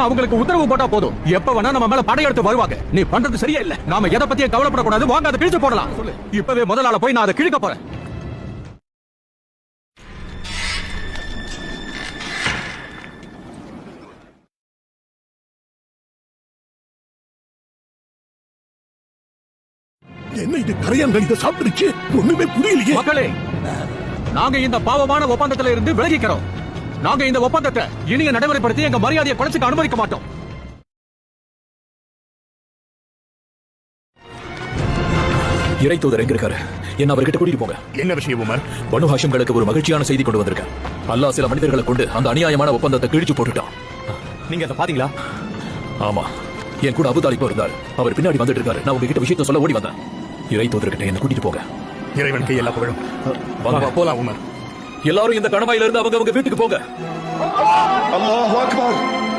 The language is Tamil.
அவங்களுக்கு உத்தரவு போட்டா போதும், எப்ப வேணா நம்ம மேல படையெடுத்து வருவாங்க. நீ பண்றது சரியா இல்ல. நாம எதை பத்தியும் கவலைப்படக்கூடாது. வாங்க அதை கிழிச்சு போடலாம். சொல்லு, இப்பவே முதலாள போய் நான் அதை கிழிக்க போறேன். என்ன இது கரையான்கள் இதை சாப்பிட்டுருச்சு? ஒண்ணுமே புரியலையே. மக்களே, நாங்க இந்த பாவமான ஒப்பந்தத்துல இருந்து விலகிக்கிறோம். நாங்க இந்த ஒப்பந்தத்தை இனிய நடைமுறைப்படுத்தி எங்க மரியாதையை குறைச்சுக்க அனுமதிக்க மாட்டோம். இறை தூதர் எங்க இருக்காரு? என்ன அவர்கிட்ட கூட்டிட்டு போங்க. என்ன விஷயம் உமர்? பனு ஹாஷிம்களுக்கு ஒரு மகிழ்ச்சியான செய்தி கொண்டு வந்திருக்கேன். அல்லாஹ் சில மனிதர்களை கொண்டு அந்த அநியாயமான ஒப்பந்தத்தை கிழிச்சு போட்டுட்டான். நீங்க அதை பாத்தீங்களா? ஆமா, என் கூட அபு தாலிப் இருந்தார். அவர் பின்னாடி வந்துட்டு இருக்காரு. நான் உங்ககிட்ட விஷயத்தை சொல்ல ஓடி வந்தேன். இறை தூதர்கிட்ட என்ன கூட்டிட்டு போங்க. இறைவன் கை எல்லாம் புகழும். வாங்க போலாம் உமர். எல்லாரும் இந்த கணவாயில இருந்து அவங்க வீட்டுக்கு போங்க. அல்லாஹ் அக்பர்.